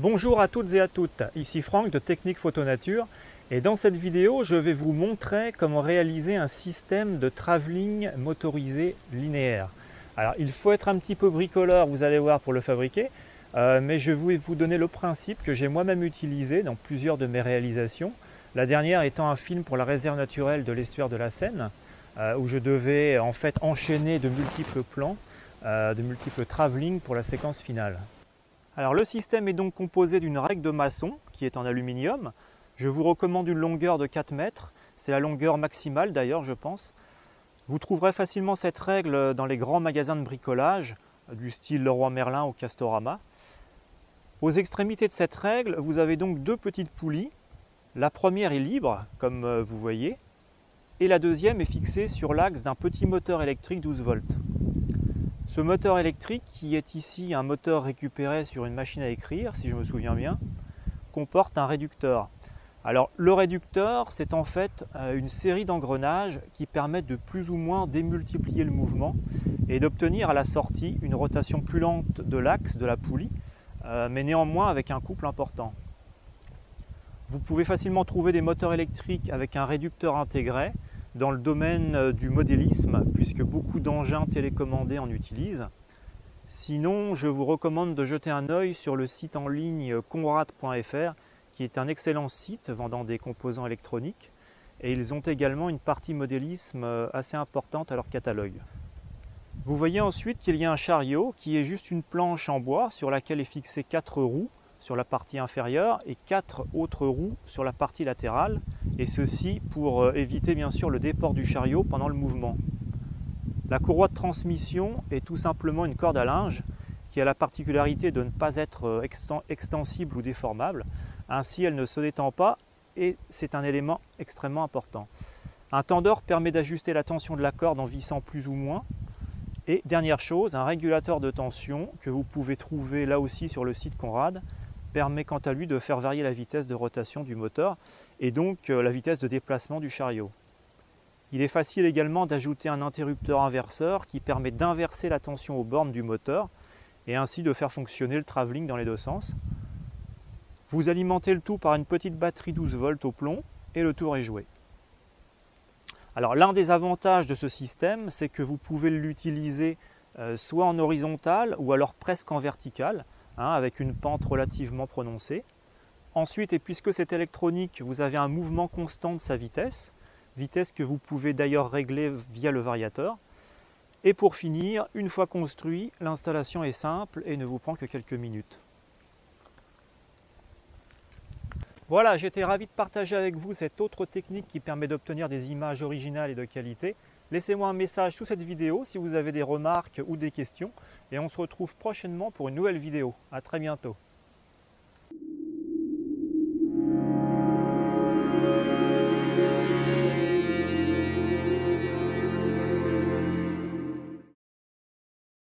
Bonjour à toutes et à toutes, ici Franck de Technique Photo Nature et dans cette vidéo je vais vous montrer comment réaliser un système de travelling motorisé linéaire. Alors il faut être un petit peu bricoleur, vous allez voir, pour le fabriquer, mais je vais vous donner le principe que j'ai moi-même utilisé dans plusieurs de mes réalisations. La dernière étant un film pour la réserve naturelle de l'estuaire de la Seine, où je devais en fait enchaîner de multiples plans, de multiples travelling pour la séquence finale. Alors le système est donc composé d'une règle de maçon qui est en aluminium. Je vous recommande une longueur de 4 mètres, c'est la longueur maximale d'ailleurs je pense. Vous trouverez facilement cette règle dans les grands magasins de bricolage du style Leroy Merlin ou Castorama. Aux extrémités de cette règle, vous avez donc deux petites poulies. La première est libre comme vous voyez et la deuxième est fixée sur l'axe d'un petit moteur électrique 12 volts. Ce moteur électrique, qui est ici un moteur récupéré sur une machine à écrire, si je me souviens bien, comporte un réducteur. Alors le réducteur, c'est en fait une série d'engrenages qui permettent de plus ou moins démultiplier le mouvement et d'obtenir à la sortie une rotation plus lente de l'axe de la poulie, mais néanmoins avec un couple important. Vous pouvez facilement trouver des moteurs électriques avec un réducteur intégré dans le domaine du modélisme, puisque beaucoup d'engins télécommandés en utilisent. Sinon, je vous recommande de jeter un œil sur le site en ligne conrad.fr, qui est un excellent site vendant des composants électroniques, et ils ont également une partie modélisme assez importante à leur catalogue. Vous voyez ensuite qu'il y a un chariot qui est juste une planche en bois sur laquelle est fixé 4 roues sur la partie inférieure et 4 autres roues sur la partie latérale, et ceci pour éviter bien sûr le déport du chariot pendant le mouvement. La courroie de transmission est tout simplement une corde à linge qui a la particularité de ne pas être extensible ou déformable, ainsi elle ne se détend pas et c'est un élément extrêmement important. Un tendeur permet d'ajuster la tension de la corde en vissant plus ou moins. Et dernière chose, un régulateur de tension que vous pouvez trouver là aussi sur le site Conrad permet quant à lui de faire varier la vitesse de rotation du moteur et donc la vitesse de déplacement du chariot. Il est facile également d'ajouter un interrupteur inverseur qui permet d'inverser la tension aux bornes du moteur et ainsi de faire fonctionner le travelling dans les deux sens. Vous alimentez le tout par une petite batterie 12 volts au plomb et le tour est joué. Alors l'un des avantages de ce système, c'est que vous pouvez l'utiliser soit en horizontal ou alors presque en vertical, avec une pente relativement prononcée. Ensuite, et puisque c'est électronique, vous avez un mouvement constant de sa vitesse, vitesse que vous pouvez d'ailleurs régler via le variateur. Et pour finir, une fois construit, l'installation est simple et ne vous prend que quelques minutes. Voilà, j'étais ravi de partager avec vous cette autre technique qui permet d'obtenir des images originales et de qualité. Laissez-moi un message sous cette vidéo si vous avez des remarques ou des questions et on se retrouve prochainement pour une nouvelle vidéo. À très bientôt.